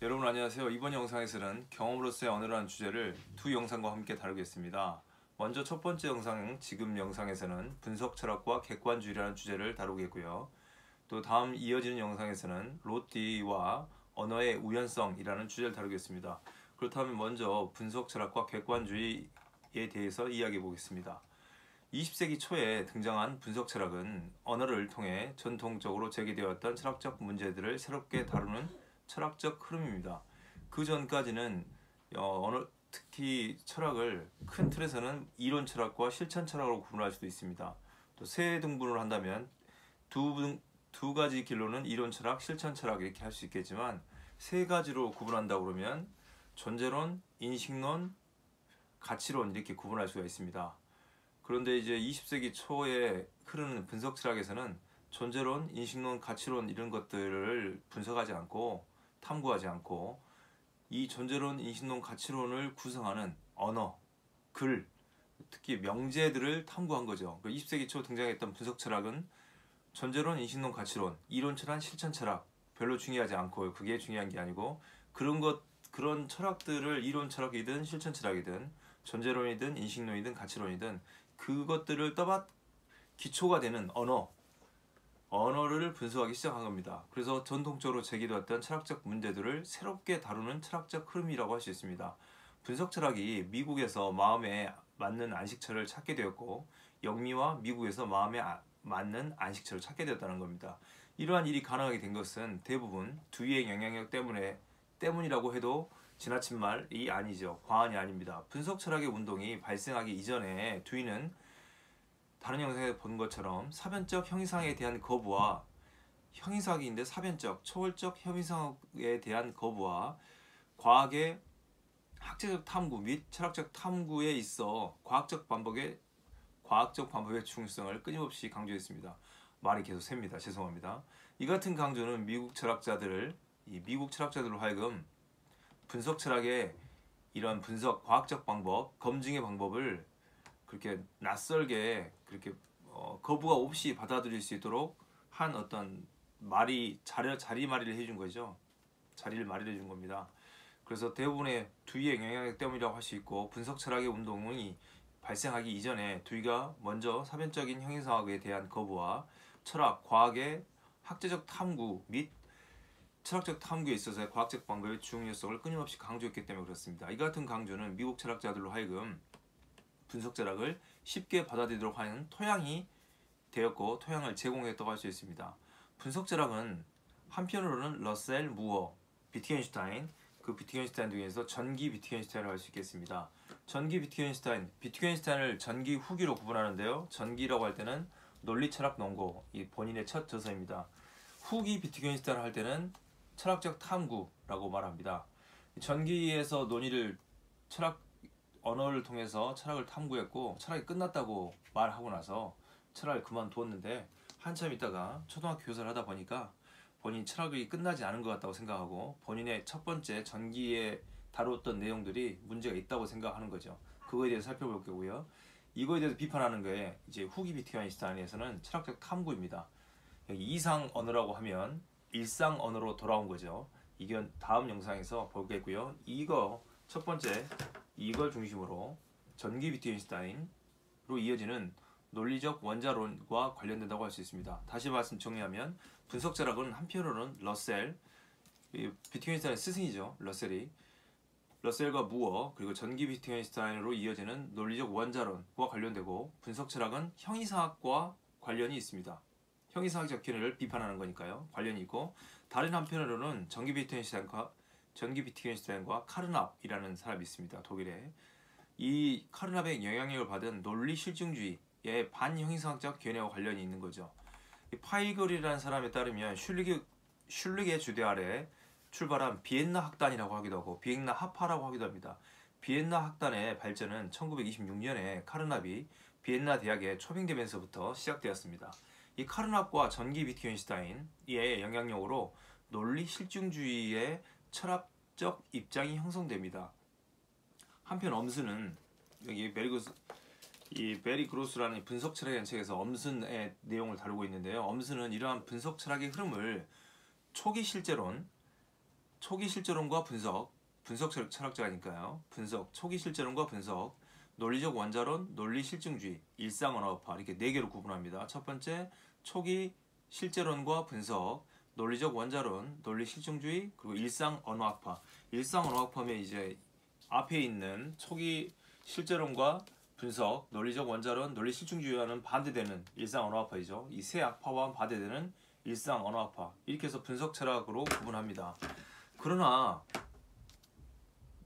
여러분 안녕하세요. 이번 영상에서는 경험으로서의 언어라는 주제를 두 영상과 함께 다루겠습니다. 먼저 첫 번째 영상, 지금 영상에서는 분석 철학과 객관주의라는 주제를 다루겠고요. 또 다음 이어지는 영상에서는 로띠와 언어의 우연성이라는 주제를 다루겠습니다. 그렇다면 먼저 분석 철학과 객관주의에 대해서 이야기해 보겠습니다. 20세기 초에 등장한 분석 철학은 언어를 통해 전통적으로 제기되었던 철학적 문제들을 새롭게 다루는 철학적 흐름입니다. 그 전까지는 특히 철학을 큰 틀에서는 이론 철학과 실천 철학으로 구분할 수도 있습니다. 또 세 등분을 한다면 두 가지 길로는 이론 철학, 실천 철학 이렇게 할 수 있겠지만 세 가지로 구분한다 그러면 존재론, 인식론, 가치론 이렇게 구분할 수가 있습니다. 그런데 이제 20세기 초에 흐르는 분석 철학에서는 존재론, 인식론, 가치론 이런 것들을 분석하지 않고 탐구하지 않고 이 존재론, 인식론, 가치론을 구성하는 언어, 글, 특히 명제들을 탐구한 거죠. 20세기 초 등장했던 분석 철학은 존재론, 인식론, 가치론, 이론 철학, 실천 철학 별로 중요하지 않고요. 그게 중요한 게 아니고 그런 철학들을 이론 철학이든 실천 철학이든 존재론이든 인식론이든 가치론이든 그것들을 기초가 되는 언어를 분석하기 시작한 겁니다. 그래서 전통적으로 제기되었던 철학적 문제들을 새롭게 다루는 철학적 흐름이라고 할 수 있습니다. 분석 철학이 미국에서 마음에 맞는 안식처를 찾게 되었고 영미와 미국에서 마음에 맞는 안식처를 찾게 되었다는 겁니다. 이러한 일이 가능하게 된 것은 대부분 두이의 영향력 때문이라고 해도 지나친 말이 아니죠. 과언이 아닙니다. 분석 철학의 운동이 발생하기 이전에 두이는 다른 영상에 본 것처럼 사변적 형이상에 대한 거부와 형이상인데 사변적, 초월적 형이상에 대한 거부와 과학의 학제적 탐구 및 철학적 탐구에 있어 과학적 반복의 중요성을 끊임없이 강조했습니다. 말이 계속 셉니다. 죄송합니다. 이 같은 강조는 미국 철학자들로 하여금 분석 철학의 이런 분석, 과학적 방법, 검증의 방법을 그렇게 낯설게 그렇게 거부가 없이 받아들일 수 있도록 한 어떤 자리마리를 해준 거죠. 자리를 마련해 준 겁니다. 그래서 대부분의 두이의 영향력 때문이라고 할 수 있고 분석 철학의 운동이 발생하기 이전에 두이가 먼저 사변적인 형이상학에 대한 거부와 철학, 과학의 학제적 탐구 및 철학적 탐구에 있어서의 과학적 방법의 중요성을 끊임없이 강조했기 때문에 그렇습니다. 이 같은 강조는 미국 철학자들로 하여금 분석 철학을 쉽게 받아들이도록 하는 토양이 되었고 토양을 제공했다고 할 수 있습니다. 분석 철학은 한편으로는 러셀, 무어, 비트겐슈타인, 그 비트겐슈타인 중에서 전기 비트겐슈타인을 할 수 있겠습니다. 전기 비트겐슈타인을 전기 후기로 구분하는데요. 전기라고 할 때는 논리 철학 논고, 이 본인의 첫 저서입니다. 후기 비트겐슈타인을 할 때는 철학적 탐구라고 말합니다. 전기에서 언어를 통해서 철학을 탐구했고 철학이 끝났다고 말하고 나서 철학을 그만두었는데 한참 있다가 초등학교 교사를 하다 보니까 본인이 철학이 끝나지 않은 것 같다고 생각하고 본인의 첫 번째 전기에 다루었던 내용들이 문제가 있다고 생각하는 거죠. 그거에 대해서 살펴볼 거고요. 이거에 대해서 비판하는 거에 이제 후기 비트겐슈타인에서는 철학적 탐구입니다. 여기 이상 언어라고 하면 일상 언어로 돌아온 거죠. 이건 다음 영상에서 보겠고요. 첫 번째 이걸 중심으로 전기 비트겐슈타인으로 이어지는 논리적 원자론과 관련된다고 할 수 있습니다. 다시 말씀 정리하면 분석 철학은 한편으로는 러셀, 비트겐슈타인의 스승이죠. 러셀과 무어 그리고 전기 비트겐슈타인으로 이어지는 논리적 원자론과 관련되고 분석 철학은 형이상학과 관련이 있습니다. 형이상학적 견해를 비판하는 거니까요. 관련이 있고 다른 한편으로는 전기 비트겐슈타인과 카르납이라는 사람이 있습니다. 독일에. 이 카르납의 영향력을 받은 논리 실증주의의 반형이상학적 견해와 관련이 있는 거죠. 파이글이라는 사람에 따르면 슐릭의 주대 아래 출발한 비엔나 학단이라고 하기도 하고 비엔나 학파라고 하기도 합니다. 비엔나 학단의 발전은 1926년에 카르납이 비엔나 대학에 초빙되면서부터 시작되었습니다. 이 카르납과 전기 비트겐슈타인의 영향력으로 논리 실증주의의 철학적 입장이 형성됩니다. 한편 엄슨은 여기 베리 그로스라는 분석 철학의 책에서 엄슨의 내용을 다루고 있는데요. 엄슨은 이러한 분석 철학의 흐름을 초기 실제론, 초기 실제론과 분석 철학자니까요. 초기 실제론과 분석, 논리적 원자론, 논리 실증주의, 일상 언어학파 이렇게 네 개로 구분합니다. 첫 번째, 초기 실제론과 분석, 논리적 원자론, 논리 실증주의, 그리고 일상 언어학파. 일상 언어학파면 이제 앞에 있는 초기 실제론과 분석, 논리적 원자론, 논리 실증주의와는 반대되는 일상 언어학파이죠. 이 세 학파와 반대되는 일상 언어학파. 이렇게 해서 분석 철학으로 구분합니다. 그러나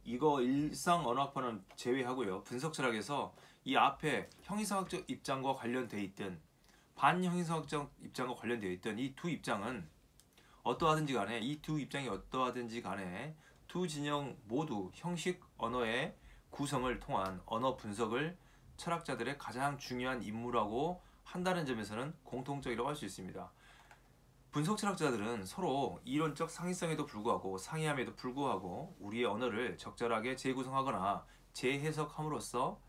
이거 일상 언어학파는 제외하고요. 분석 철학에서 이 앞에 형이상학적 입장과 관련되어 있던 반형이상학적 입장과 관련되어 있던 이 두 입장은 어떠하든지 간에 이 두 입장이 어떠하든지 간에 두 진영 모두 형식 언어의 구성을 통한 언어 분석을 철학자들의 가장 중요한 임무라고 한다는 점에서는 공통적이라고 할 수 있습니다. 분석 철학자들은 서로 이론적 상이성에도 불구하고 상이함에도 불구하고 우리의 언어를 적절하게 재구성하거나 재해석함으로써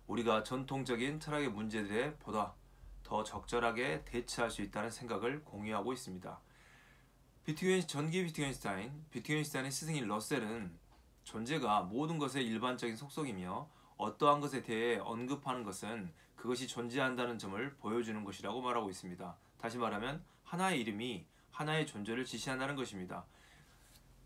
우리가 전통적인 철학의 문제들에 보다 더 적절하게 대처할 수 있다는 생각을 공유하고 있습니다. 전기 비트겐슈타인의 스승인 러셀은 존재가 모든 것의 일반적인 속성이며 어떠한 것에 대해 언급하는 것은 그것이 존재한다는 점을 보여주는 것이라고 말하고 있습니다. 다시 말하면 하나의 이름이 하나의 존재를 지시한다는 것입니다.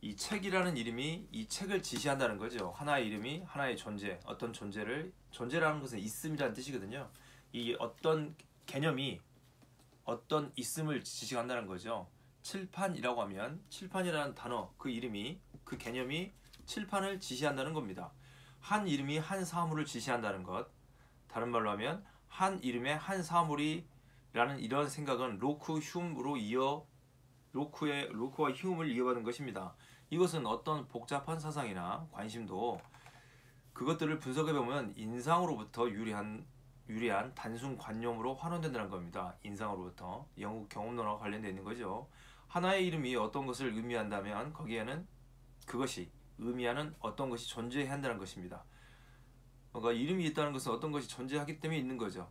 이 책이라는 이름이 이 책을 지시한다는 거죠. 하나의 이름이 하나의 존재, 어떤 존재라는 것은 있음이라는 뜻이거든요. 이 어떤 개념이 어떤 있음을 지시한다는 거죠. 칠판이라고 하면 칠판이라는 단어, 그 이름이, 그 개념이 칠판을 지시한다는 겁니다. 한 이름이 한 사물을 지시한다는 것, 다른 말로 하면 한 이름에 한 사물이라는 이런 생각은 로크와 휴움을 이어받은 것입니다. 이것은 어떤 복잡한 사상이나 관심도 그것들을 분석해보면 인상으로부터 유리한 단순 관념으로 환원된다는 겁니다. 인상으로부터 영국 경험론과 관련되어 있는 거죠. 하나의 이름이 어떤 것을 의미한다면 거기에는 그것이 의미하는 어떤 것이 존재해야 한다는 것입니다. 그러니까 이름이 있다는 것은 어떤 것이 존재하기 때문에 있는 거죠.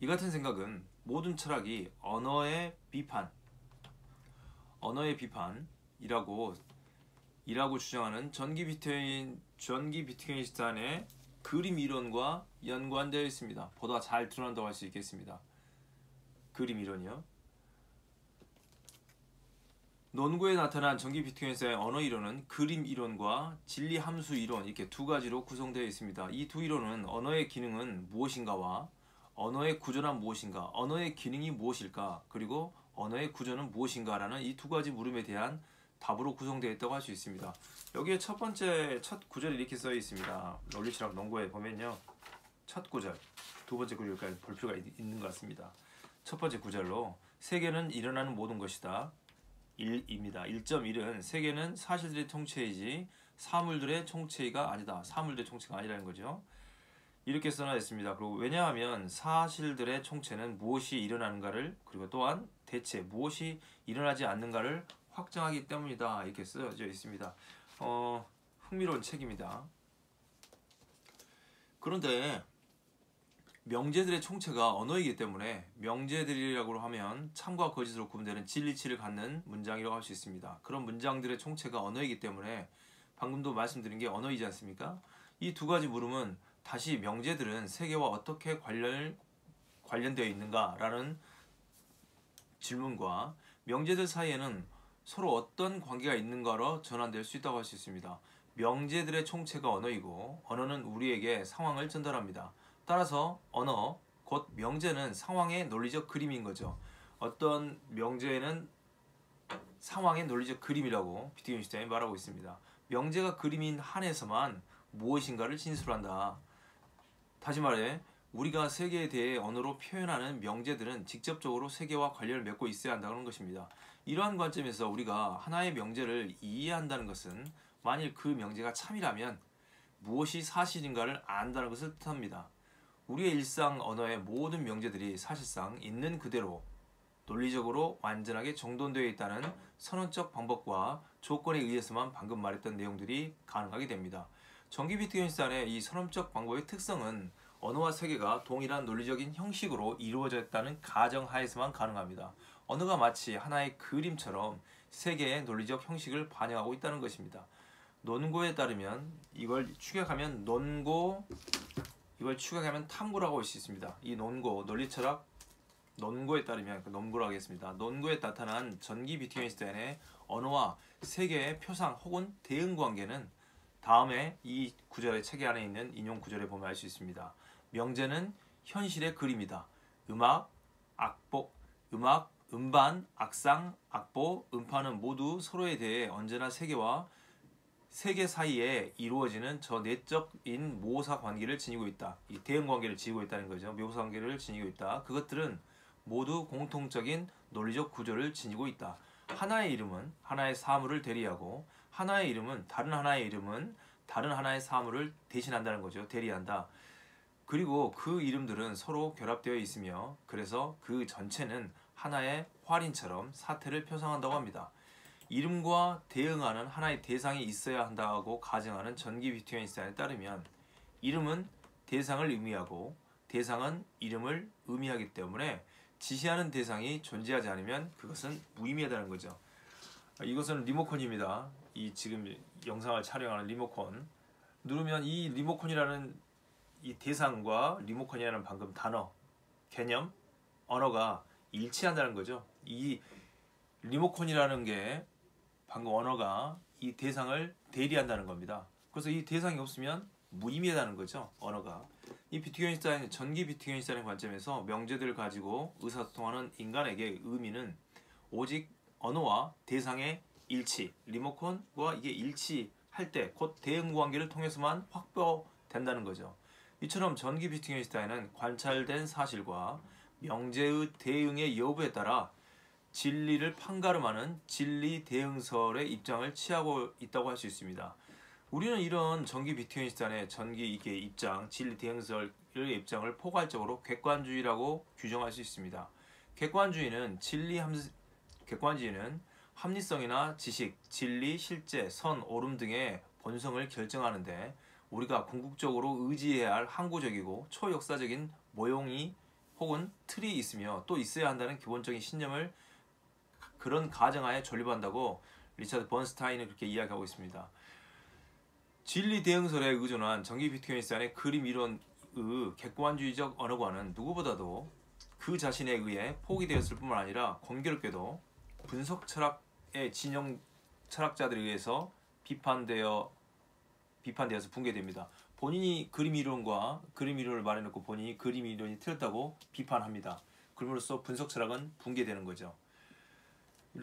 이 같은 생각은 모든 철학이 언어의 비판이라고 주장하는 전기 비트겐슈타인의 그림 이론과 연관되어 있습니다. 보다 잘 드러난다고 할 수 있겠습니다. 그림 이론이요. 논구에 나타난 전기 비트겐슈타인의 언어 이론은 그림 이론과 진리 함수 이론 이렇게 두 가지로 구성되어 있습니다. 이 두 이론은 언어의 기능은 무엇인가와 언어의 구조란 무엇인가, 언어의 기능이 무엇일까, 그리고 언어의 구조는 무엇인가라는 이 두 가지 물음에 대한 답으로 구성되어 있다고 할 수 있습니다. 여기에 첫 구절이 이렇게 써 있습니다. 논리철학 논구에 보면요. 첫 구절, 두 번째 구절까지 볼 필요가 있는 것 같습니다. 첫 번째 구절로 세계는 일어나는 모든 것이다. 1입니다. 1.1은 세계는 사실들의 총체이지 사물들의 총체가 아니다. 사물들의 총체가 아니라는 거죠. 이렇게 써놔 있습니다. 그리고 왜냐하면 사실들의 총체는 무엇이 일어나는가를 그리고 또한 대체 무엇이 일어나지 않는가를 확정하기 때문이다. 이렇게 써져 있습니다. 흥미로운 책입니다. 그런데 명제들의 총체가 언어이기 때문에 명제들이라고 하면 참과 거짓으로 구분되는 진리치를 갖는 문장이라고 할 수 있습니다. 그런 문장들의 총체가 언어이기 때문에 방금도 말씀드린 게 언어이지 않습니까? 이 두 가지 물음은 다시 명제들은 세계와 어떻게 관련되어 있는가라는 질문과 명제들 사이에는 서로 어떤 관계가 있는가로 전환될 수 있다고 할 수 있습니다. 명제들의 총체가 언어이고 언어는 우리에게 상황을 전달합니다. 따라서 언어, 곧 명제는 상황의 논리적 그림인 거죠. 어떤 명제는 상황의 논리적 그림이라고 비트겐슈타인이 말하고 있습니다. 명제가 그림인 한에서만 무엇인가를 진술한다. 다시 말해 우리가 세계에 대해 언어로 표현하는 명제들은 직접적으로 세계와 관련을 맺고 있어야 한다는 것입니다. 이러한 관점에서 우리가 하나의 명제를 이해한다는 것은 만일 그 명제가 참이라면 무엇이 사실인가를 안다는 것을 뜻합니다. 우리의 일상 언어의 모든 명제들이 사실상 있는 그대로 논리적으로 완전하게 정돈되어 있다는 선언적 방법과 조건에 의해서만 방금 말했던 내용들이 가능하게 됩니다. 전기 비트겐슈타인의 이 선언적 방법의 특성은 언어와 세계가 동일한 논리적인 형식으로 이루어졌다는 가정하에서만 가능합니다. 언어가 마치 하나의 그림처럼 세계의 논리적 형식을 반영하고 있다는 것입니다. 논고에 따르면 이걸 추격하면 논고, 이걸 추격하면 탐구라고 할 수 있습니다. 이 논고, 논리철학 논고에 따르면 논고라고 하겠습니다. 논고에 나타난 전기 비트겐슈타인의 언어와 세계의 표상 혹은 대응 관계는 다음에 이 구절의 체계 안에 있는 인용 구절에 보면 알 수 있습니다. 명제는 현실의 그림이다. 음악, 음반, 악상, 악보, 음파는 모두 서로에 대해 언제나 세계 사이에 이루어지는 저 내적인 모사 관계를 지니고 있다. 이 대응 관계를 지니고 있다는 거죠. 모사 관계를 지니고 있다. 그것들은 모두 공통적인 논리적 구조를 지니고 있다. 하나의 이름은 하나의 사물을 대리하고 하나의 이름은 다른 하나의 사물을 대신한다는 거죠. 대리한다. 그리고 그 이름들은 서로 결합되어 있으며 그래서 그 전체는 하나의 활인처럼 사태를 표상한다고 합니다. 이름과 대응하는 하나의 대상이 있어야 한다고 가정하는 전기 비트겐슈타인에 따르면 이름은 대상을 의미하고 대상은 이름을 의미하기 때문에 지시하는 대상이 존재하지 않으면 그것은 무의미하다는 거죠. 이것은 리모컨입니다. 이 지금 영상을 촬영하는 리모컨. 누르면 이 리모컨이라는 이 대상과 리모컨이라는 방금 단어, 개념, 언어가 일치한다는 거죠. 이 리모컨이라는 게 방금 언어가 이 대상을 대리한다는 겁니다. 그래서 이 대상이 없으면 무의미하다는 거죠. 언어가. 이 비트겐슈타인, 전기 비트겐슈타인의 관점에서 명제들을 가지고 의사소통하는 인간에게 의미는 오직 언어와 대상의 일치, 리모컨과 이게 일치할 때 곧 대응 관계를 통해서만 확보된다는 거죠. 이처럼 전기 비트겐슈타인은 관찰된 사실과 명제의 대응의 여부에 따라 진리를 판가름하는 진리 대응설의 입장을 취하고 있다고 할 수 있습니다. 우리는 이런 전기 비트겐슈타인의 전기 이게 입장, 진리 대응설의 입장을 포괄적으로 객관주의라고 규정할 수 있습니다. 객관주의는 합리성이나 지식, 진리, 실제, 선, 옳음 등의 본성을 결정하는데 우리가 궁극적으로 의지해야 할 항구적이고 초역사적인 모형이 혹은 틀이 있으며 또 있어야 한다는 기본적인 신념을 그런 가정하에 존립한다고 리차드 번스타인은 그렇게 이야기하고 있습니다. 진리 대응설에 의존한 전기 비트겐슈타인의 그림 이론의 객관주의적 언어관은 누구보다도 그 자신에 의해 포기되었을 뿐만 아니라 공교롭게도 분석 철학의 진영 철학자들에 의해서 비판되어서 붕괴됩니다. 본인이 그림 이론을 말해놓고 본인이 그림 이론이 틀렸다고 비판합니다. 그럼으로써 분석 철학은 붕괴되는 거죠.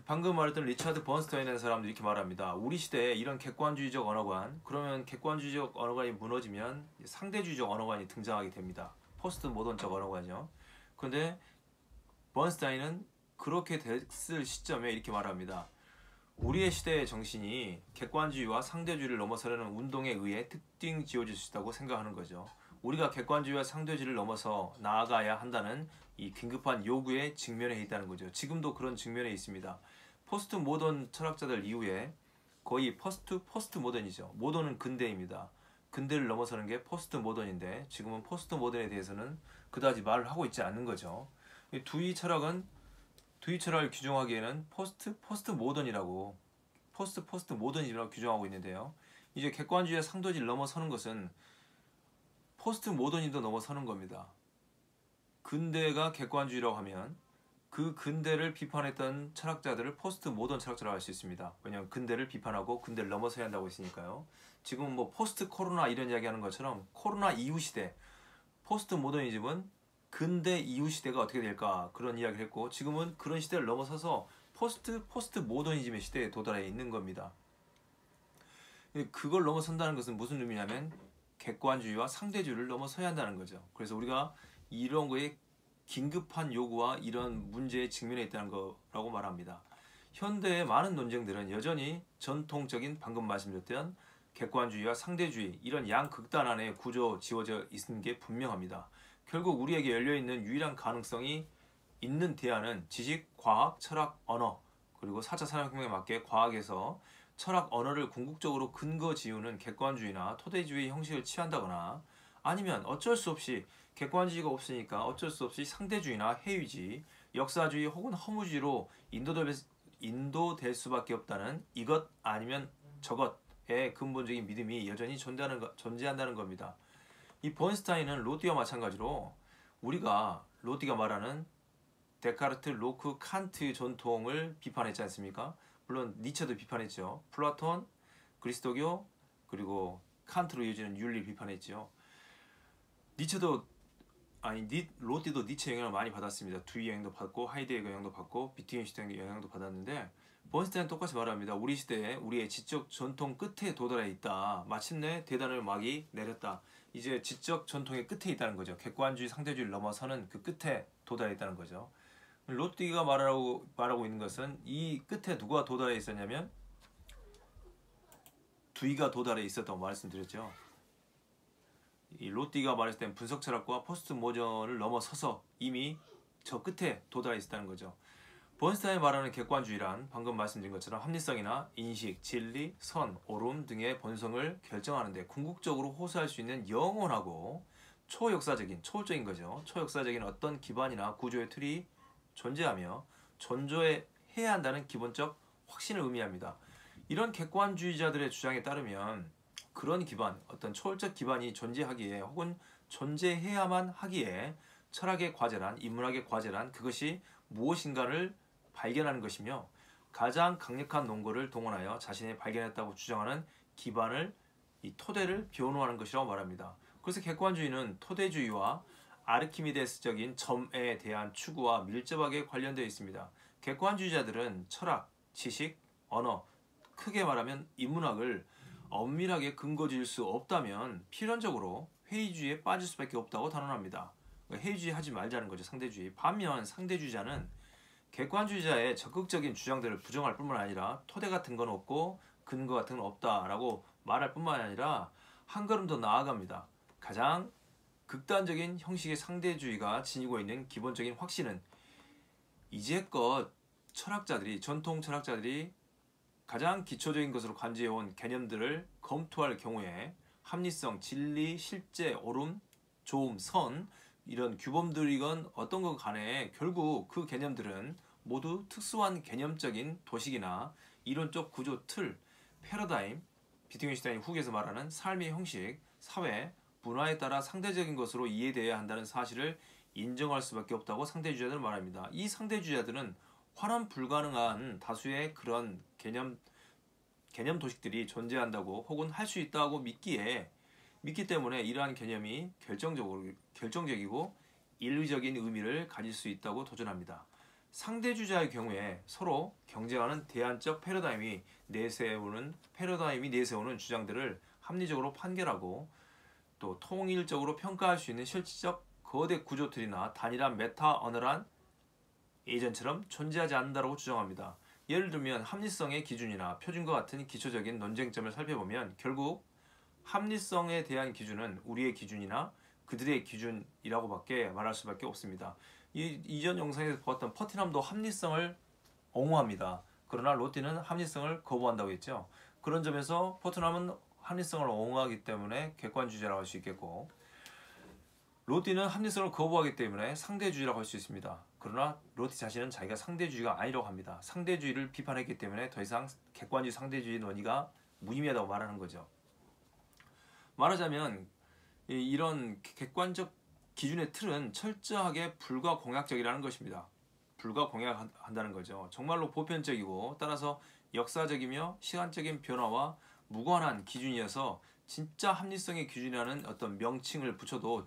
방금 말했던 리차드 번스타인이라는 사람도 이렇게 말합니다. 우리 시대에 이런 객관주의적 언어관, 그러면 객관주의적 언어관이 무너지면 상대주의적 언어관이 등장하게 됩니다. 포스트 모던적 언어관이죠. 그런데 번스타인은 그렇게 됐을 시점에 이렇게 말합니다. 우리의 시대의 정신이 객관주의와 상대주의를 넘어서려는 운동에 의해 특징 지어질 수 있다고 생각하는 거죠. 우리가 객관주의와 상대주의를 넘어서 나아가야 한다는 이 긴급한 요구에 직면해 있다는 거죠. 지금도 그런 직면에 있습니다. 포스트 모던 철학자들 이후에 거의 포스트 모던이죠. 모던은 근대입니다. 근대를 넘어서는 게 포스트 모던인데 지금은 포스트 모던에 대해서는 그다지 말을 하고 있지 않는 거죠. 두이 철학을 규정하기에는 포스트 모던이라고 규정하고 있는데요. 이제 객관주의와 상대주의를 넘어서는 것은 포스트 모던이도 넘어서는 겁니다. 근대가 객관주의라고 하면 그 근대를 비판했던 철학자들을 포스트 모던 철학자라고 할 수 있습니다. 왜냐하면 근대를 비판하고 근대를 넘어서야 한다고 했으니까요. 지금은 뭐 포스트 코로나 이런 이야기 하는 것처럼 코로나 이후 시대, 포스트 모더니즘은 근대 이후 시대가 어떻게 될까 그런 이야기를 했고 지금은 그런 시대를 넘어서서 포스트 모더니즘의 시대에 도달해 있는 겁니다. 그걸 넘어선다는 것은 무슨 의미냐면 객관주의와 상대주의를 넘어서야 한다는 거죠. 그래서 우리가 이런 거에 긴급한 요구와 이런 문제에 직면해 있다는 거라고 말합니다. 현대의 많은 논쟁들은 여전히 전통적인 방금 말씀드렸던 객관주의와 상대주의 이런 양극단 안에 구조 지어져 있는 게 분명합니다. 결국 우리에게 열려있는 유일한 가능성이 있는 대안은 지식, 과학, 철학, 언어 그리고 4차 산업혁명에 맞게 과학에서 철학, 언어를 궁극적으로 근거 지우는 객관주의나 토대주의 형식을 취한다거나 아니면 어쩔 수 없이 객관주의가 없으니까 어쩔 수 없이 상대주의나 해위주의, 역사주의 혹은 허무주의로 인도될 수밖에 없다는 이것 아니면 저것의 근본적인 믿음이 여전히 존재한다는 겁니다. 이 번스타인은 로띠와 마찬가지로 우리가 로띠가 말하는 데카르트, 로크, 칸트 전통을 비판했지 않습니까? 물론 니체도 비판했죠. 플라톤, 그리스도교, 그리고 칸트로 이어지는 윤리 비판했죠. 니체도 로띠도 니체 영향을 많이 받았습니다. 두이 영향도 받고 하이데거 영향도 받고 비트겐슈타인 영향도 받았는데 번스타인은 똑같이 말합니다. 우리 시대에 우리의 지적 전통 끝에 도달해 있다. 마침내 대단을 막이 내렸다. 이제 지적 전통의 끝에 있다는 거죠. 객관주의, 상대주의를 넘어서는 그 끝에 도달해 있다는 거죠. 로띠가 말하고 있는 것은 이 끝에 누가 도달해 있었냐면 두이가 도달해 있었다고 말씀드렸죠. 이 로띠가 말했을 땐 분석 철학과 포스트 모던을 넘어서서 이미 저 끝에 도달해 있었다는 거죠. 번스타인이 말하는 객관주의란 방금 말씀드린 것처럼 합리성이나 인식, 진리, 선, 옳음 등의 본성을 결정하는데 궁극적으로 호소할 수 있는 영원하고 초역사적인, 초월적인 거죠. 초역사적인 어떤 기반이나 구조의 틀이 존재하며 존재해야 한다는 기본적 확신을 의미합니다. 이런 객관주의자들의 주장에 따르면 그런 기반, 어떤 초월적 기반이 존재하기에 혹은 존재해야만 하기에 철학의 과제란, 인문학의 과제란 그것이 무엇인가를 발견하는 것이며 가장 강력한 논거를 동원하여 자신이 발견했다고 주장하는 기반을, 이 토대를 변호하는 것이라고 말합니다. 그래서 객관주의는 토대주의와 아르키미데스적인 점에 대한 추구와 밀접하게 관련되어 있습니다. 객관주의자들은 철학, 지식, 언어, 크게 말하면 인문학을 엄밀하게 근거 지을 수 없다면 필연적으로 회의주의에 빠질 수밖에 없다고 단언합니다. 회의주의 하지 말자는 거죠. 상대주의. 반면 상대주의자는 객관주의자의 적극적인 주장들을 부정할 뿐만 아니라 토대 같은 건 없고 근거 같은 건 없다라고 말할 뿐만 아니라 한 걸음 더 나아갑니다. 가장 극단적인 형식의 상대주의가 지니고 있는 기본적인 확신은 이제껏 철학자들이, 전통 철학자들이 가장 기초적인 것으로 간주해온 개념들을 검토할 경우에 합리성, 진리, 실제, 옳음, 좋음, 선 이런 규범들이건 어떤 것 간에 결국 그 개념들은 모두 특수한 개념적인 도식이나 이론적 구조 틀, 패러다임, 비트겐슈타인 후기에서 말하는 삶의 형식, 사회, 문화에 따라 상대적인 것으로 이해되어야 한다는 사실을 인정할 수밖에 없다고 상대주의자들은 말합니다. 이 상대주의자들은 환원 불가능한 다수의 그런 개념 도식들이 존재한다고 혹은 할 수 있다고 믿기 때문에 이러한 개념이 결정적이고 인류적인 의미를 가질 수 있다고 도전합니다. 상대주의자의 경우에 서로 경쟁하는 대안적 패러다임이 내세우는 주장들을 합리적으로 판결하고 또 통일적으로 평가할 수 있는 실질적 거대 구조틀이나 단일한 메타 언어란 예전처럼 존재하지 않는다고 주장합니다. 예를 들면 합리성의 기준이나 표준과 같은 기초적인 논쟁점을 살펴보면 결국 합리성에 대한 기준은 우리의 기준이나 그들의 기준이라고밖에 말할 수밖에 없습니다. 이전 영상에서 보았던 퍼티남도 합리성을 옹호합니다. 그러나 로띠는 합리성을 거부한다고 했죠. 그런 점에서 퍼티남은 합리성을 옹호하기 때문에 객관주의자라고 할 수 있겠고 로띠는 합리성을 거부하기 때문에 상대주의라고 할 수 있습니다. 그러나 로띠 자신은 자기가 상대주의가 아니라고 합니다. 상대주의를 비판했기 때문에 더 이상 객관주의, 상대주의 논의가 무의미하다고 말하는 거죠. 말하자면 이런 객관적 기준의 틀은 철저하게 불가공약적이라는 것입니다. 불가공약한다는 거죠. 정말로 보편적이고 따라서 역사적이며 시간적인 변화와 무관한 기준이어서 진짜 합리성의 기준이라는 어떤 명칭을 붙여도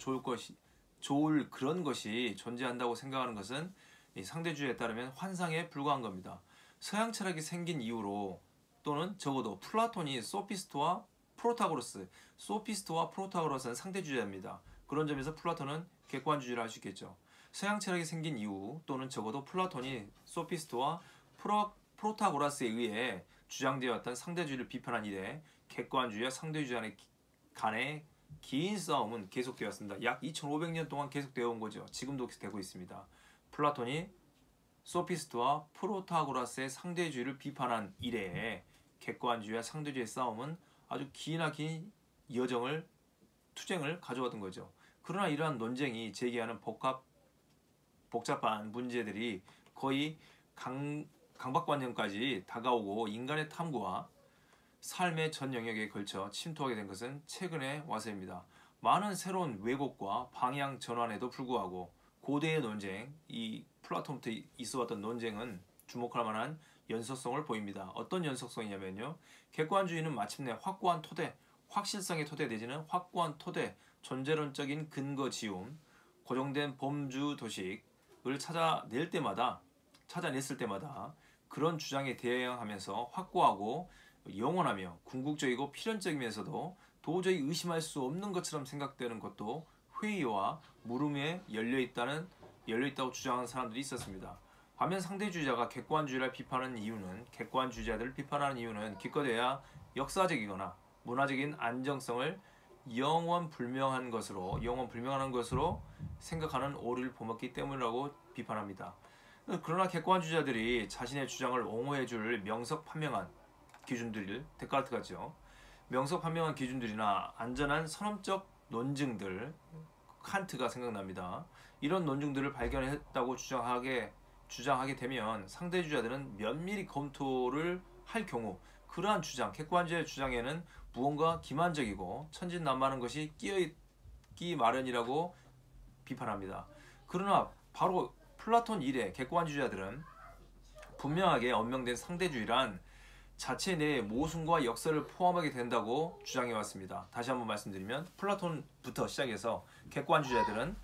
좋을 그런 것이 존재한다고 생각하는 것은 이 상대주의에 따르면 환상에 불과한 겁니다. 서양 철학이 생긴 이후로 또는 적어도 플라톤이 소피스트와 프로타고러스는 상대주의자입니다. 그런 점에서 플라톤은 객관주의를 할 수 있겠죠. 서양 철학이 생긴 이후 또는 적어도 플라톤이 소피스트와 프로타고라스에 의해 주장되었던 상대주의를 비판한 이래 객관주의와 상대주의 간의 긴 싸움은 계속되었습니다. 약 2500년 동안 계속되어 온 거죠. 지금도 되고 있습니다. 플라톤이 소피스트와 프로타고라스의 상대주의를 비판한 이래 객관주의와 상대주의의 싸움은 아주 기나긴 투쟁을 가져왔던 거죠. 그러나 이러한 논쟁이 제기하는 복잡한 문제들이 거의 강박관념까지 다가오고 인간의 탐구와 삶의 전 영역에 걸쳐 침투하게 된 것은 최근에 와서입니다. 많은 새로운 왜곡과 방향 전환에도 불구하고 고대의 논쟁, 이 플라톤부터 있어왔던 논쟁은 주목할 만한 연속성을 보입니다. 어떤 연속성이냐면요. 객관주의는 마침내 확고한 토대, 확실성의 토대 내지는 확고한 토대, 존재론적인 근거 지움, 고정된 범주 도식을 찾아냈을 때마다 그런 주장에 대응하면서 확고하고 영원하며 궁극적이고 필연적이면서도 도저히 의심할 수 없는 것처럼 생각되는 것도 회의와 물음에 열려있다고 주장하는 사람들이 있었습니다. 반면 상대주의자가 객관주의자들을 비판하는 이유는 기껏해야 역사적이거나 문화적인 안정성을 영원 불명한 것으로 생각하는 오류를 범했기 때문이라고 비판합니다. 그러나 객관주의자들이 자신의 주장을 옹호해줄 명석판명한 기준들, 데카르트같죠. 명석판명한 기준들이나 안전한 선험적 논증들, 칸트가 생각납니다. 이런 논증들을 발견했다고 주장하게 되면 상대주의자들은 면밀히 검토를 할 경우 그러한 객관주의의 주장에는 무언가 기만적이고 천진난만한 것이 끼어있기 마련이라고 비판합니다. 그러나 바로 플라톤 이래 객관주의자들은 분명하게 언명된 상대주의란 자체 내의 모순과 역설을 포함하게 된다고 주장해왔습니다. 다시 한번 말씀드리면 플라톤부터 시작해서 객관주의자들은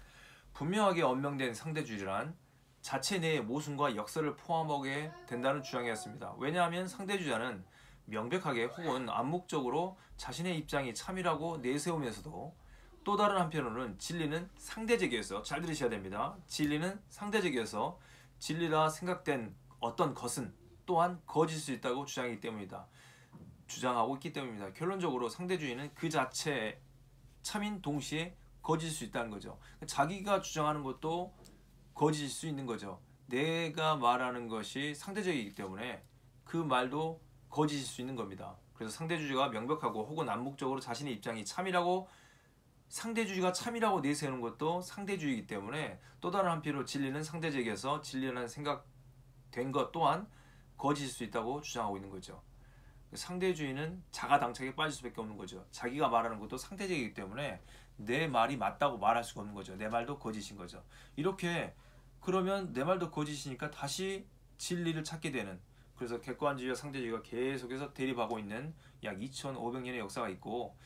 분명하게 언명된 상대주의란 자체 내의 모순과 역설을 포함하게 된다는 주장이었습니다. 왜냐하면 상대주의자는 명백하게 혹은 암묵적으로 자신의 입장이 참이라고 내세우면서도 또 다른 한편으로는 진리는 상대적이어서, 잘 들으셔야 됩니다. 진리는 상대적이어서 진리라 생각된 어떤 것은 또한 거짓일 수 있다고 주장하고 있기 때문입니다. 결론적으로 상대주의는 그 자체 참인 동시에 거짓일 수 있다는 거죠. 자기가 주장하는 것도 거짓일 수 있는 거죠. 내가 말하는 것이 상대적이기 때문에 그 말도 거짓일 수 있는 겁니다. 그래서 상대주의가 명백하고 혹은 암묵적으로 자신의 입장이 상대주의가 참이라고 내세우는 것도 상대주의이기 때문에 또 다른 한편으로 진리는 상대적이어서 진리라는 생각된 것 또한 거짓일 수 있다고 주장하고 있는 거죠. 상대주의는 자가당착에 빠질 수밖에 없는 거죠. 자기가 말하는 것도 상대적이기 때문에 내 말이 맞다고 말할 수가 없는 거죠. 내 말도 거짓인 거죠. 이렇게 그러면 내 말도 거짓이니까 다시 진리를 찾게 되는, 그래서 객관주의와 상대주의가 계속해서 대립하고 있는 약 2500년의 역사가 있고,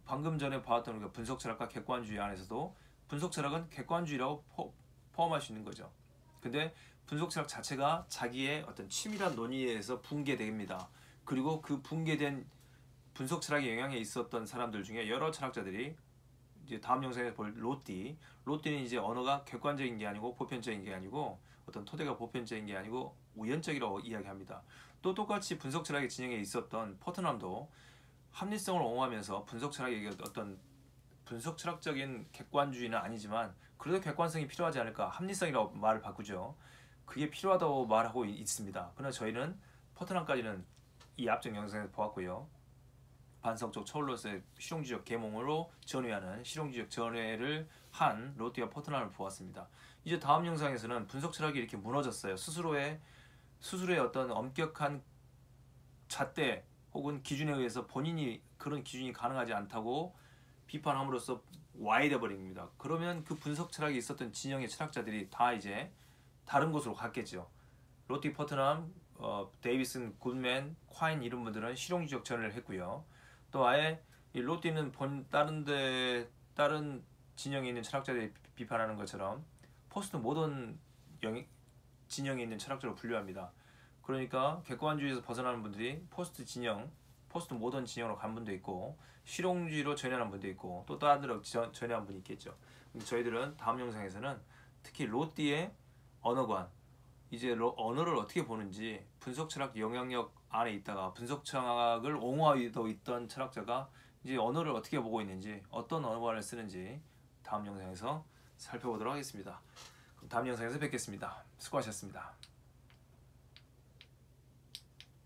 방금 전에 봐왔던 우리가 분석철학과 객관주의 안에서도 분석철학은 객관주의라고 포함할 수 있는 거죠. 근데 분석철학 자체가 자기의 어떤 치밀한 논의에 의해서 붕괴됩니다. 그리고 그 붕괴된 분석철학의 영향에 있었던 사람들 중에 여러 철학자들이 이제 다음 영상에서 볼 로띠는 이제 언어가 객관적인 게 아니고 보편적인 게 아니고 어떤 토대가 보편적인 게 아니고 우연적이라고 이야기합니다. 또 똑같이 분석철학의 진영에 있었던 포트남도 합리성을 옹호하면서 분석철학의 어떤 분석철학적인 객관주의는 아니지만 그래도 객관성이 필요하지 않을까, 합리성이라고 말을 바꾸죠. 그게 필요하다고 말하고 있습니다. 그러나 저희는 포트남까지는 이 앞쪽 영상에서 보았고요. 반성적 처울로서의 실용주의적 계몽으로 전회하는 실용주의적 전회를 한 로띠와 포트남을 보았습니다. 이제 다음 영상에서는 분석철학이 이렇게 무너졌어요. 스스로의 어떤 엄격한 잣대 혹은 기준에 의해서 본인이 그런 기준이 가능하지 않다고 비판함으로써 와해돼 버립니다. 그러면 그 분석철학이 있었던 진영의 철학자들이 다 이제 다른 곳으로 갔겠죠. 로티, 포트남, 데이비슨, 굿맨, 콰인 이런 분들은 실용주의적 전을 했고요. 또 아예 이 로티는 다른 진영에 있는 철학자들이 비판하는 것처럼 포스트 모던 진영에 있는 철학자로 분류합니다. 그러니까 객관주의에서 벗어나는 분들이 포스트 모던 진영으로 간 분도 있고 실용주의로 전향한 분도 있고 또 다른 데로 전향한 분이 있겠죠. 근데 저희들은 다음 영상에서는 특히 로띠의 언어관, 이제 언어를 어떻게 보는지, 분석철학 영향력 안에 있다가 분석철학을 옹호하고 있던 철학자가 이제 언어를 어떻게 보고 있는지, 어떤 언어관을 쓰는지 다음 영상에서 살펴보도록 하겠습니다. 그럼 다음 영상에서 뵙겠습니다. 수고하셨습니다.